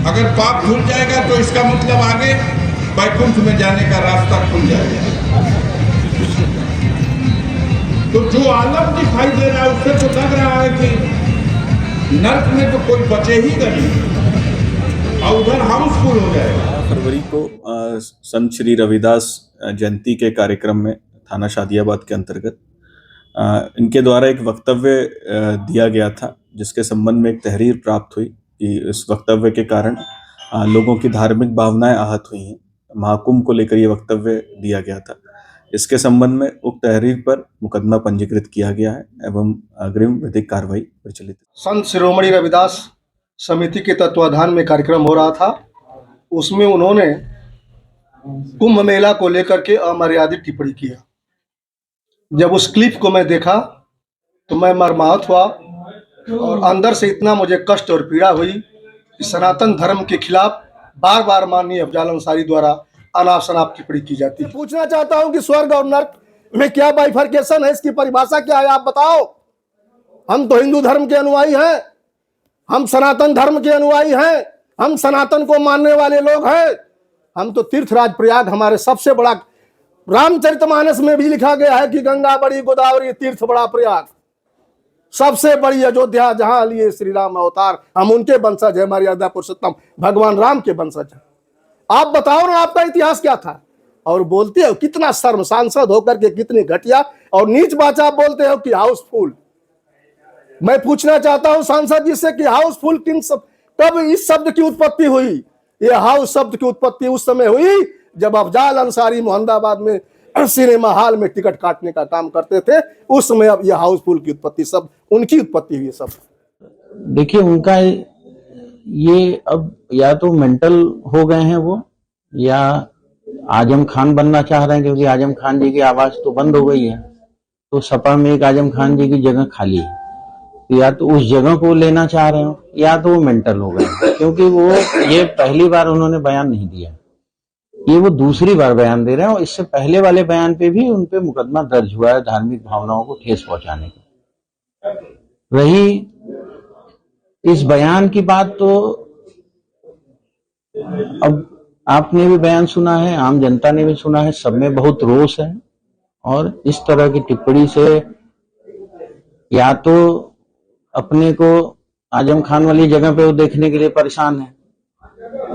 अगर पाप धुल जाएगा तो इसका मतलब आगे वैकुंठ में जाने का रास्ता खुल जाएगा। तो जो आलम दिखाई दे रहा है उससे तो लग रहा है कि नर्क में तो कोई बचे ही नहीं और उधर हाउसफुल हो जाएगा। फरवरी को संत श्री रविदास जयंती के कार्यक्रम में थाना शादियाबाद के अंतर्गत इनके द्वारा एक वक्तव्य दिया गया था, जिसके संबंध में एक तहरीर प्राप्त हुई कि इस वक्तव्य के कारण लोगों की धार्मिक भावनाएं आहत हुई हैं। महाकुंभ को लेकर ये वक्तव्य दिया गया था। इसके संबंध में उक्त तहरीर पर मुकदमा पंजीकृत किया गया है एवं अग्रिम विधिक कार्रवाई प्रचलित है। संत शिरोमणि रविदास समिति के तत्वाधान में कार्यक्रम हो रहा था। उसमें उन्होंने कुंभ मेला को लेकर के अमर्यादित टिप्पणी किया। जब उस क्लिप को मैं देखा तो मैं मर्माहत हुआ और अंदर से इतना मुझे कष्ट और पीड़ा हुई कि सनातन धर्म के खिलाफ बार बार माननीय अफजाल अंसारी द्वारा अनाप शनाप टिप्पणी की जाती है। पूछना चाहता हूं कि स्वर्ग और नर्क में क्या बाइफर्केशन है, इसकी परिभाषा क्या है, आप बताओ। हम तो हिंदू धर्म के अनुयायी हैं, हम सनातन धर्म के अनुयायी हैं, हम सनातन को मानने वाले लोग हैं। हम तो तीर्थराज प्रयाग, हमारे सबसे बड़ा रामचरितमानस में भी लिखा गया है कि गंगा बड़ी गोदावरी तीर्थ बड़ा प्रयाग, सबसे बड़ी अयोध्या जहां लिए श्री राम अवतार, हम उनके वंशज है, मर्यादा पुरुषोत्तम भगवान राम के वंशज है। आप बताओ ना, आपका इतिहास क्या था? और बोलते हो कितना शर्म, सांसद होकर के कितनी घटिया और नीच बात बोलते हो कि हाउसफुल। मैं पूछना चाहता हूं सांसद जी से कि हाउसफुल कब इस शब्द की उत्पत्ति हुई? ये हाउस शब्द की उत्पत्ति उस समय हुई जब अफजाल अंसारी मोहम्मदाबाद में सिनेमा हॉल में टिकट काटने का काम करते थे। उस समय अब यह हाउसफुल की उत्पत्ति सब उनकी उत्पत्ति हुई। सब देखिए, उनका ये अब या तो मेंटल हो गए हैं वो, या आजम खान बनना चाह रहे हैं, क्योंकि आजम खान जी की आवाज तो बंद हो गई है, तो सपा में एक आजम खान जी की जगह खाली है। या तो उस जगह को लेना चाह रहे हो, या तो वो मेंटल हो गए, क्योंकि वो ये पहली बार उन्होंने बयान नहीं दिया, ये वो दूसरी बार बयान दे रहे हैं। और इससे पहले वाले बयान पे भी उन पे मुकदमा दर्ज हुआ है धार्मिक भावनाओं को ठेस पहुंचाने की। रही इस बयान की बात, तो अब आपने भी बयान सुना है, आम जनता ने भी सुना है, सब में बहुत रोष है और इस तरह की टिप्पणी से या तो अपने को आजम खान वाली जगह पे वो देखने के लिए परेशान है,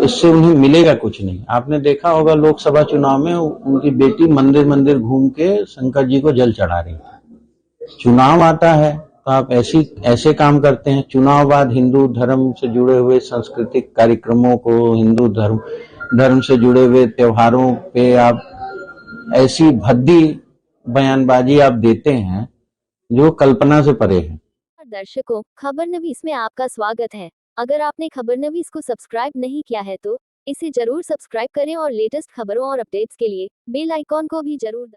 इससे उन्हें मिलेगा कुछ नहीं। आपने देखा होगा लोकसभा चुनाव में उनकी बेटी मंदिर मंदिर घूम के शंकर जी को जल चढ़ा रही थी। चुनाव आता है तो आप ऐसे काम करते हैं। चुनाव बाद हिंदू धर्म से जुड़े हुए सांस्कृतिक कार्यक्रमों को, हिंदू धर्म से जुड़े हुए त्योहारों पे आप ऐसी भद्दी बयानबाजी आप देते हैं जो कल्पना से परे है। दर्शकों, खबरनवीस में आपका स्वागत है। अगर आपने खबरनवीस को सब्सक्राइब नहीं किया है तो इसे जरूर सब्सक्राइब करें और लेटेस्ट खबरों और अपडेट्स के लिए बेल आइकॉन को भी जरूर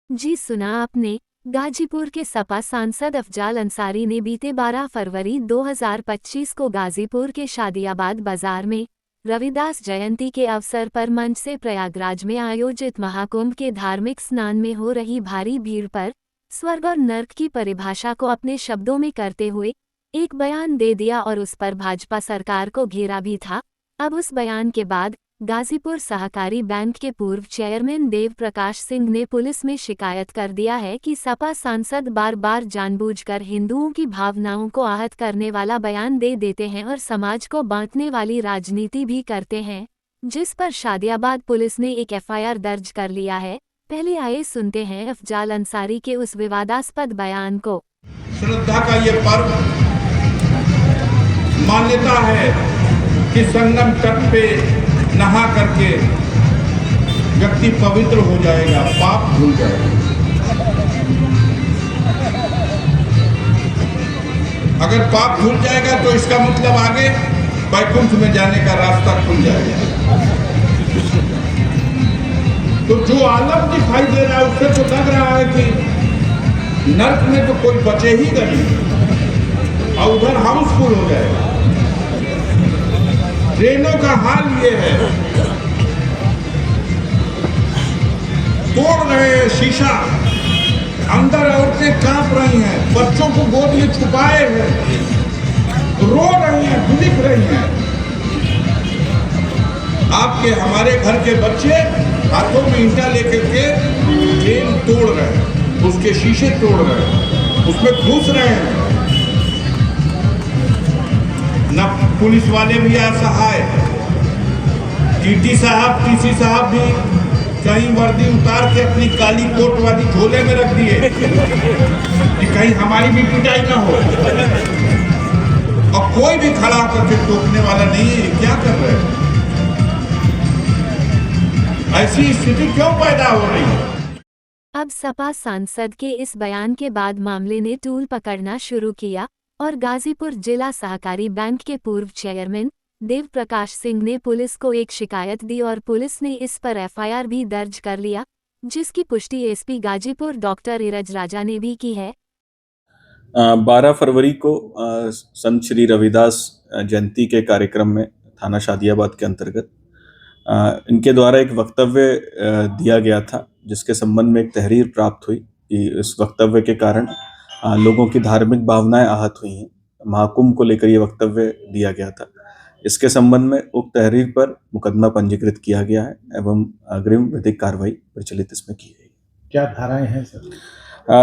जी सुना आपने। गाजीपुर के सपा सांसद अफजाल अंसारी ने बीते 12 फरवरी 2025 को गाजीपुर के शादियाबाद बाजार में रविदास जयंती के अवसर पर मंच से प्रयागराज में आयोजित महाकुंभ के धार्मिक स्नान में हो रही भारी भीड़ पर स्वर्ग और नर्क की परिभाषा को अपने शब्दों में करते हुए एक बयान दे दिया और उस पर भाजपा सरकार को घेरा भी था। अब उस बयान के बाद गाजीपुर सहकारी बैंक के पूर्व चेयरमैन देव प्रकाश सिंह ने पुलिस में शिकायत कर दिया है कि सपा सांसद बार बार जानबूझकर हिंदुओं की भावनाओं को आहत करने वाला बयान दे देते हैं और समाज को बांटने वाली राजनीति भी करते हैं, जिस पर शादियाबाद पुलिस ने एक एफआईआर दर्ज कर लिया है। पहले आइए सुनते हैं अफजाल अंसारी के उस विवादास्पद बयान को। श्रद्धा का ये पर्व मान्यता है कि संगम तट पे नहा करके व्यक्ति पवित्र हो जाएगा, पाप धुल जाएगा। अगर पाप धुल जाएगा तो इसका मतलब आगे वैकुंठ में जाने का रास्ता खुल जाएगा। तो जो आलम दिखाई दे रहा है उससे तो लग रहा है कि नर्क में तो कोई बचे ही नहीं और उधर हाउसफुल हो जाएगा। ट्रेनों का हाल ये है, तोड़ रहे हैं शीशा, अंदर औरतें कांप रही हैं, बच्चों को गोद में छुपाए हैं, रो रही हैं, बिलख रही हैं। आपके हमारे घर के बच्चे हाथों में ईंटा लेकर के ट्रेन तोड़ रहे हैं, उसके शीशे तोड़ रहे हैं, उसमें घुस रहे हैं। न पुलिस वाले भी असहाय, टीटी साहब, टीसी साहब भी कहीं वर्दी उतार के अपनी काली कोट वाली झोले में रख दिए कि कहीं हमारी भी पिटाई ना हो। और कोई भी खड़ा होकर के टोकने वाला नहीं है। क्या कर रहे हैं? ऐसी स्थिति क्यों पैदा हो रही है? अब सपा सांसद के इस बयान के बाद मामले ने तूल पकड़ना शुरू किया और गाजीपुर जिला सहकारी बैंक के पूर्व चेयरमैन देव प्रकाश सिंह ने पुलिस को एक शिकायत दी और पुलिस ने इस पर एफआईआर भी दर्ज कर लिया, जिसकी पुष्टि एसपी गाजीपुर डॉक्टर इरज राजा ने भी की है। 12 फरवरी को संत श्री रविदास जयंती के कार्यक्रम में थाना शादियाबाद के अंतर्गत इनके द्वारा एक वक्तव्य दिया गया था, जिसके संबंध में एक तहरीर प्राप्त हुई कि इस वक्तव्य के कारण लोगों की धार्मिक भावनाएं आहत हुई हैं। महाकुंभ को लेकर ये वक्तव्य दिया गया था। इसके संबंध में उक्त तहरीर पर मुकदमा पंजीकृत किया गया है एवं अग्रिम विधिक कार्रवाई प्रचलित इसमें की गई। क्या धाराएं हैं सर?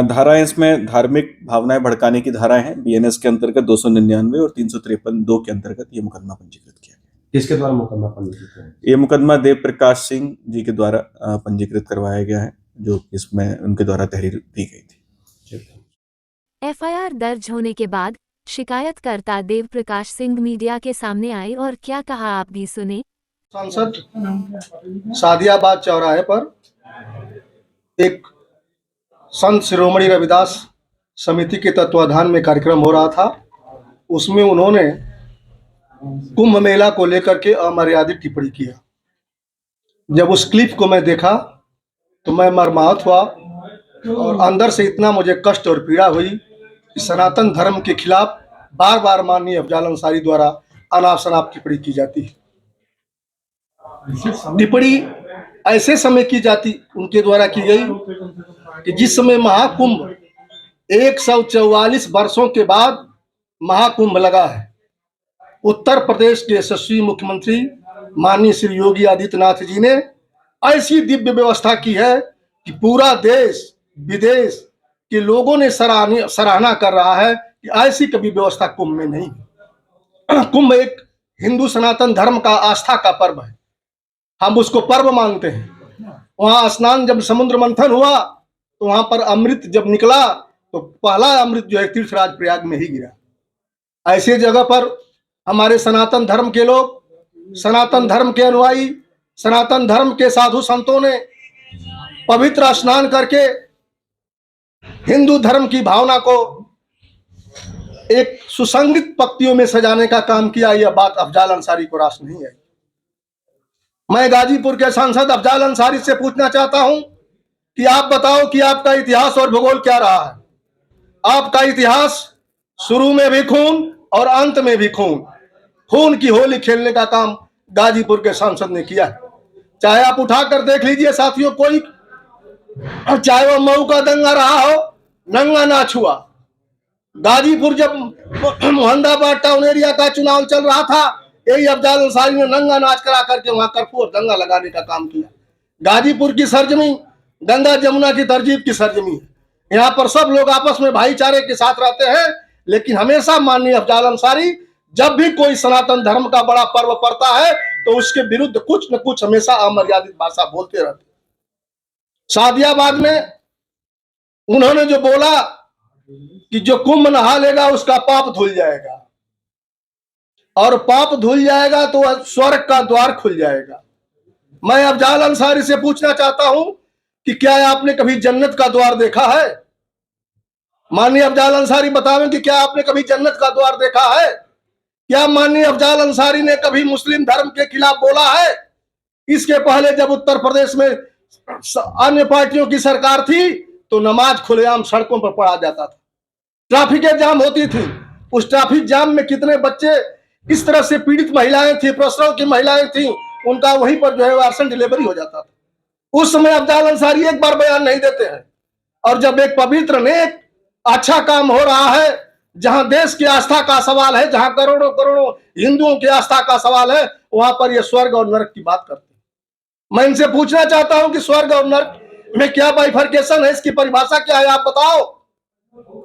धाराएं इसमें धार्मिक भावनाएं भड़काने की धाराएं हैं। बीएनएस के अंतर्गत 299 और 353(2) के अंतर्गत ये मुकदमा पंजीकृत किया गया। किसके द्वारा मुकदमा पंजीकृत है? ये मुकदमा देव प्रकाश सिंह जी के द्वारा पंजीकृत करवाया गया है, जो इसमें उनके द्वारा तहरीर दी गई थी। एफआईआर दर्ज होने के बाद शिकायतकर्ता देव प्रकाश सिंह मीडिया के सामने आए और क्या कहा, आप भी सुने। सांसद सादियाबाद चौराहे पर एक संत शिरोमणि रविदास समिति के तत्वाधान में कार्यक्रम हो रहा था। उसमें उन्होंने कुंभ मेला को लेकर के अमर्यादित टिप्पणी किया। जब उस क्लिप को मैं देखा तो मैं मर्माहत हुआ और अंदर से इतना मुझे कष्ट और पीड़ा हुई कि सनातन धर्म के खिलाफ बार बार माननीय अफजाल अंसारी द्वारा अनाप शनाप टिप्पणी की जाती है। टिप्पणी ऐसे समय की जाती उनके द्वारा की गई कि जिस समय महाकुंभ 144 वर्षों के बाद महाकुंभ लगा है। उत्तर प्रदेश के यशस्वी मुख्यमंत्री माननीय श्री योगी आदित्यनाथ जी ने ऐसी दिव्य व्यवस्था की है कि पूरा देश विदेश के लोगों ने सराहना कर रहा है कि ऐसी कभी व्यवस्था कुंभ में नहीं है। कुंभ एक हिंदू सनातन धर्म का आस्था का पर्व है, हम उसको पर्व मानते हैं। वहां स्नान, जब समुद्र मंथन हुआ तो वहां पर अमृत जब निकला तो पहला अमृत जो है तीर्थराज प्रयाग में ही गिरा। ऐसे जगह पर हमारे सनातन धर्म के लोग, सनातन धर्म के अनुयायी, सनातन धर्म के साधु संतों ने पवित्र स्नान करके हिंदू धर्म की भावना को एक सुसंगत पंक्तियों में सजाने का काम किया। यह बात अफजाल अंसारी को रास नहीं है। मैं गाजीपुर के सांसद अफजाल अंसारी से पूछना चाहता हूं कि आप बताओ कि आपका इतिहास और भूगोल क्या रहा है। आपका इतिहास शुरू में भी खून और अंत में भी खून, खून की होली खेलने का काम गाजीपुर के सांसद ने किया है। चाहे आप उठाकर देख लीजिए साथियों, कोई चाहे वो मऊ का दंगा रहा हो, नंगा नाच हुआ। गाजीपुर जब मोहम्मदाबाद टाउन एरिया का चुनाव चल रहा था, यही अफजाल अंसारी ने नंगा नाच करा करके वहां कर्फ्यू और दंगा लगाने का काम किया। गाजीपुर की सरजमी गंगा जमुना की तरजीब की सरजमी है। यहाँ पर सब लोग आपस में भाईचारे के साथ रहते हैं, लेकिन हमेशा माननीय अफजाल अंसारी जब भी कोई सनातन धर्म का बड़ा पर्व पड़ता है तो उसके विरुद्ध कुछ न कुछ हमेशा अमर्यादित भाषा बोलते रहते। सादियाबाद में उन्होंने जो बोला कि जो कुंभ नहा लेगा उसका पाप धुल जाएगा, और पाप धुल जाएगा तो स्वर्ग का द्वार खुल जाएगा। मैं अफजाल अंसारी से पूछना चाहता हूं कि क्या आपने कभी जन्नत का द्वार देखा है? माननीय अफजाल अंसारी बतावें कि क्या आपने कभी जन्नत का द्वार देखा है? क्या माननीय अफजाल अंसारी ने कभी मुस्लिम धर्म के खिलाफ बोला है? इसके पहले जब उत्तर प्रदेश में अन्य पार्टियों की सरकार थी तो नमाज खुलेआम सड़कों पर पढ़ा जाता था, ट्रैफिकें जाम होती थी। उस ट्रैफिक जाम में कितने बच्चे इस तरह से पीड़ित महिलाएं थी, प्रसव की महिलाएं थी, उनका वहीं पर जो है वार्सन डिलीवरी हो जाता था। उस समय अफजाल अंसारी एक बार बयान नहीं देते हैं। और जब एक पवित्र नेक अच्छा काम हो रहा है, जहां देश की आस्था का सवाल है, जहां करोड़ों करोड़ों हिंदुओं की आस्था का सवाल है, वहां पर ये स्वर्ग और नरक की बात करते हैं। मैं इनसे पूछना चाहता हूं कि स्वर्ग और नरक में क्या बाइफर्केशन है, इसकी परिभाषा क्या है, आप बताओ।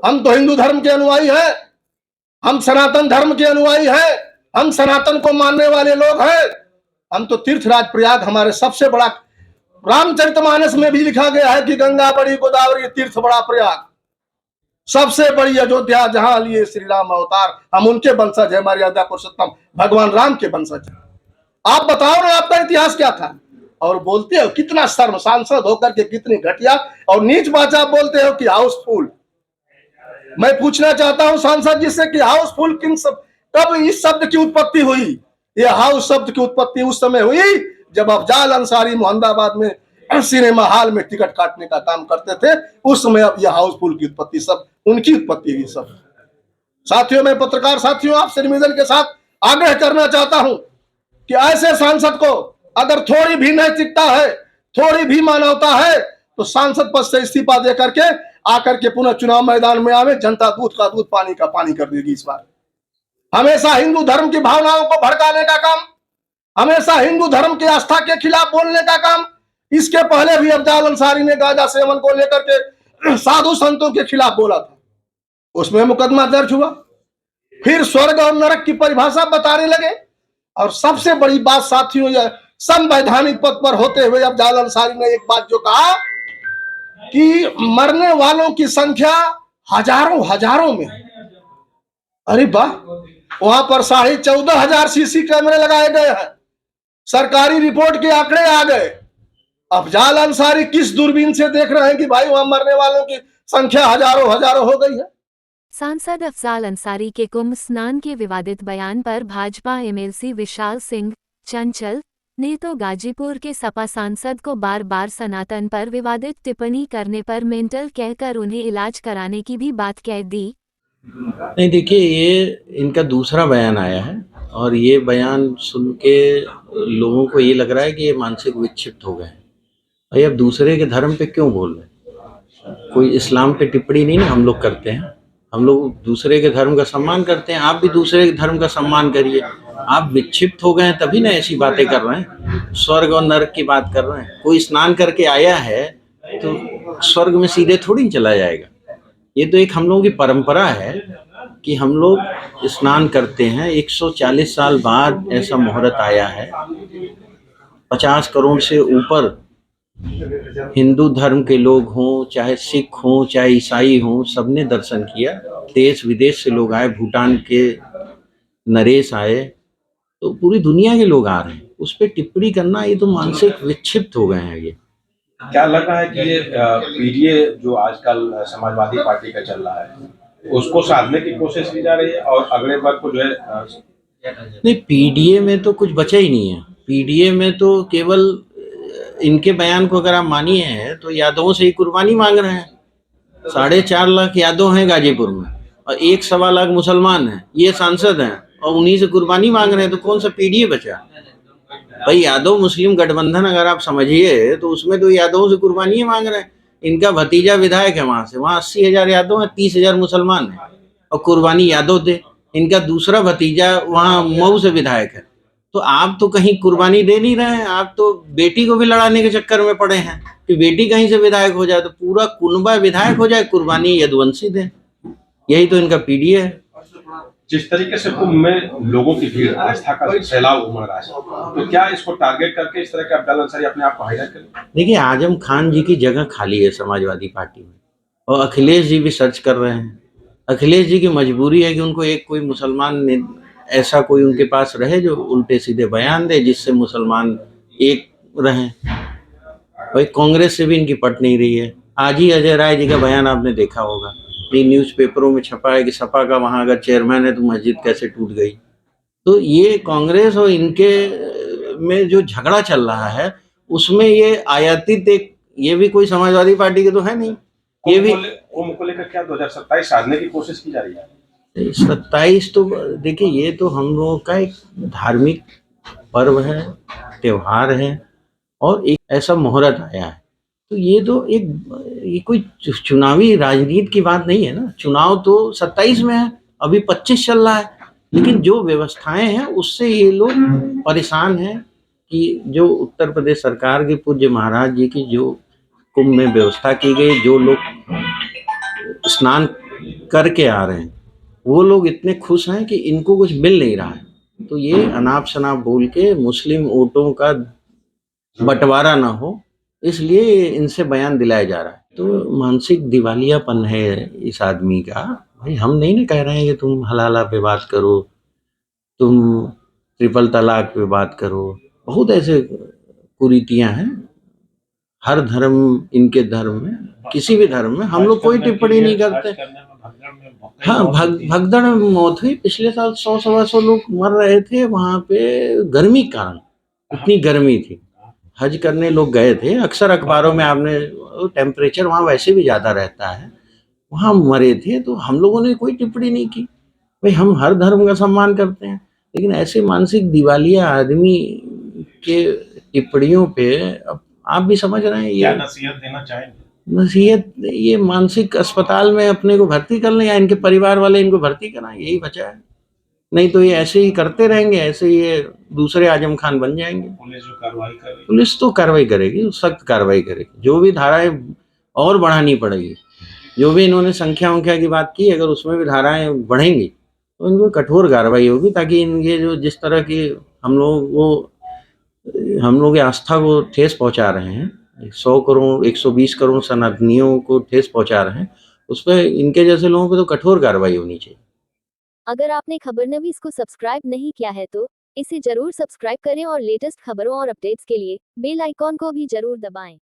हम तो हिंदू धर्म के अनुयायी हैं, हम सनातन धर्म के अनुयायी हैं, हम सनातन को मानने वाले लोग हैं। हम तो तीर्थराज प्रयाग, हमारे सबसे बड़ा, रामचरितमानस में भी लिखा गया है कि गंगा बड़ी गोदावरी तीर्थ बड़ा प्रयाग, सबसे बड़ी अयोध्या जहां लिए श्री राम अवतार। हम उनके वंशज है, मर्यादा पुरुषोत्तम भगवान राम के वंशज है। आप बताओ ना, आपका इतिहास क्या था? और बोलते हो कितना शर्म, सांसद होकर के कितनी घटिया और नीच बात बोलते हो कि हाउसफुल। मैं पूछना चाहता हूं सांसद जी से कि हाउसफुल किन सब, कब इस शब्द की उत्पत्ति हुई? ये हाउस शब्द की उत्पत्ति उस समय हुई जब अफजाल अंसारी मोहम्मदाबाद में सिनेमा हॉल में टिकट काटने का काम करते थे। उस समय अब यह हाउसफुल की उत्पत्ति सब उनकी उत्पत्ति हुई। सब साथियों, मैं पत्रकार साथियों आपसे निवेदन के साथ आग्रह करना चाहता हूं कि ऐसे सांसद को अगर थोड़ी भी नैतिकता है, थोड़ी भी मानवता है, तो सांसद पद से इस्तीफा दे करके आकर के पुनः चुनाव मैदान में आवे। जनता दूध का दूध, पानी का पानी कर देगी। इस बार हमेशा हिंदू धर्म की भावनाओं को भड़काने का काम, हमेशा हिंदू धर्म की आस्था के खिलाफ बोलने का काम। इसके पहले भी अफजाल अंसारी ने गांजा सेवन को लेकर के साधु संतों के खिलाफ बोला था, उसमें मुकदमा दर्ज हुआ। फिर स्वर्ग और नरक की परिभाषा बताने लगे। और सबसे बड़ी बात साथियों, यह संवैधानिक पद पर होते हुए अफजाल अंसारी ने एक बात जो कहा कि मरने वालों की संख्या हजारों हजारों में। अरे वाह, वहां पर 14,500 सीसी कैमरे लगाए गए हैं, सरकारी रिपोर्ट के आंकड़े आ गए। अफजाल अंसारी किस दूरबीन से देख रहे हैं कि भाई वहां मरने वालों की संख्या हजारों हजारों हो गई है? सांसद अफजाल अंसारी के कुंभ स्नान के विवादित बयान पर भाजपा एमएलसी विशाल सिंह चंचल ने तो गाजीपुर के सपा सांसद को बार बार सनातन पर विवादित टिप्पणी करने पर मेंटल कहकर उन्हें इलाज कराने की भी बात कह दी। नहीं, देखिए, ये इनका दूसरा बयान आया है और ये बयान सुन के लोगों को ये लग रहा है कि ये मानसिक विक्षिप्त हो गए हैं। भाई, अब दूसरे के धर्म पे क्यों बोल रहे हैं? कोई इस्लाम पे टिप्पणी नहीं ना हम लोग करते हैं। हम लोग दूसरे के धर्म का सम्मान करते हैं। आप भी दूसरे के धर्म का सम्मान करिए। आप विक्षिप्त हो गए हैं तभी ना ऐसी बातें कर रहे हैं, स्वर्ग और नरक की बात कर रहे हैं। कोई स्नान करके आया है तो स्वर्ग में सीधे थोड़ी चला जाएगा। ये तो एक हम लोगों की परंपरा है कि हम लोग स्नान करते हैं। 140 साल बाद ऐसा मुहूर्त आया है। 50 करोड़ से ऊपर हिंदू धर्म के लोग हों, चाहे सिख हों, चाहे ईसाई हों, सबने दर्शन किया। देश विदेश से लोग आए, भूटान के नरेश आए, तो पूरी दुनिया के लोग आ रहे हैं। उस पर टिप्पणी करना, ये तो मानसिक विक्षिप्त हो गए हैं। ये क्या लग रहा है कि ये पीडीए जो आजकल समाजवादी पार्टी का चल रहा है, उसको साधने की कोशिश की जा रही है और अगले वर्ग को जो है नहीं, पीडीए में तो कुछ बचा ही नहीं है। पीडीए में तो केवल इनके बयान को अगर आप मानिए हैं तो यादवों से ही कुर्बानी मांग रहे हैं। 4.5 लाख यादव हैं गाजीपुर में और 1.25 लाख मुसलमान हैं। ये सांसद हैं और उन्हीं से कुर्बानी मांग रहे हैं, तो कौन सा पीडीए बचा? भाई, यादव मुस्लिम गठबंधन अगर आप समझिए तो उसमें तो यादवों से कुर्बानी मांग रहे हैं। इनका भतीजा विधायक है वहां से, वहां 80,000 यादव हैं, 30,000 मुसलमान हैं और कुर्बानी यादव दे। इनका दूसरा भतीजा वहां मऊ से विधायक है। तो आप तो कहीं कुर्बानी दे नहीं रहे हैं। आप तो बेटी को भी लड़ाने के चक्कर में पड़े हैं कि बेटी कहीं से विधायक हो जाए तो पूरा कुनबा विधायक हो जाए, कुर्बानी यदुवंशी दे। यही तो इनका पीडीए है। जिस तरीके से कुंभ में लोगों की भीड़, आस्था का सैलाब उमड़ रहा है, तो क्या इसको टारगेट करके इस तरह के अफजाल अंसारी अपने आप को हाईलाइट करें? देखिए, आजम खान जी की जगह खाली है समाजवादी पार्टी में और अखिलेश जी भी सर्च कर रहे हैं। अखिलेश जी की मजबूरी है कि उनको एक कोई मुसलमान ऐसा कोई उनके पास रहे जो उल्टे सीधे बयान दे, जिससे मुसलमान एक रहें। भाई, कांग्रेस से भी इनकी पट नहीं रही है। आज ही अजय राय जी का बयान आपने देखा होगा, न्यूज़पेपरों में छपा है कि सपा का वहाँ अगर चेयरमैन है तो मस्जिद कैसे टूट गई। तो ये कांग्रेस और इनके में जो झगड़ा चल रहा है उसमें ये आयातित एक, ये भी कोई समाजवादी पार्टी के तो है नहीं। ये भी कुंभ को लेकर क्या 2027 साधने की कोशिश की जा रही है? 27 तो देखिए, ये तो हम लोगों का एक धार्मिक पर्व है, त्योहार है और एक ऐसा मुहूर्त आया है। तो ये तो ये कोई चुनावी राजनीति की बात नहीं है ना। चुनाव तो 27 में है, अभी 25 चल रहा है। लेकिन जो व्यवस्थाएं हैं उससे ये लोग परेशान हैं कि जो उत्तर प्रदेश सरकार के पूज्य महाराज जी की जो कुंभ में व्यवस्था की गई, जो लोग स्नान करके आ रहे हैं वो लोग इतने खुश हैं कि इनको कुछ मिल नहीं रहा है। तो ये अनाप शनाप बोल के मुस्लिम वोटों का बंटवारा ना हो, इसलिए इनसे बयान दिलाया जा रहा है। तो मानसिक दिवालियापन है इस आदमी का। भाई हम नहीं ना कह रहे हैं कि तुम हलाला पे बात करो, तुम ट्रिपल तलाक पे बात करो, बहुत ऐसे कुरीतियां हैं। हर धर्म, इनके धर्म में, किसी भी धर्म में हम लोग कोई टिप्पणी नहीं करते। हाँ, भगदड़ में मौत हुई पिछले साल, 100-125 लोग मर रहे थे वहां पे गर्मी के कारण। इतनी गर्मी थी, हज करने लोग गए थे। अक्सर अखबारों में आपने, टेम्परेचर वहाँ वैसे भी ज़्यादा रहता है, वहाँ मरे थे। तो हम लोगों ने कोई टिप्पणी नहीं की। भाई हम हर धर्म का सम्मान करते हैं, लेकिन ऐसे मानसिक दिवालिया आदमी के टिप्पणियों पे अब आप भी समझ रहे हैं। क्या ये नसीहत देना चाहेंगे? नसीहत, ये मानसिक अस्पताल में अपने को भर्ती कर लें या इनके परिवार वाले इनको भर्ती कराएं, यही बचा है। नहीं तो ये ऐसे ही करते रहेंगे, ऐसे ही ये दूसरे आजम खान बन जाएंगे। पुलिस जो कार्रवाई कर रही है, पुलिस तो कार्रवाई करेगी, सख्त कार्रवाई करेगी। जो भी धाराएं और बढ़ानी पड़ेगी, जो भी इन्होंने संख्या वंख्या की बात की, अगर उसमें भी धाराएं बढ़ेंगी तो इनको कठोर कार्रवाई होगी, ताकि इनके जो जिस तरह की हम लोग की आस्था को ठेस पहुंचा रहे हैं, 100 करोड़ 120 करोड़ सनातनियों को ठेस पहुंचा रहे हैं, उस पर इनके जैसे लोगों पे तो कठोर कार्रवाई होनी चाहिए। अगर आपने खबरनवीस को सब्सक्राइब नहीं किया है तो इसे जरूर सब्सक्राइब करें और लेटेस्ट खबरों और अपडेट्स के लिए बेल आइकॉन को भी जरूर दबाएं।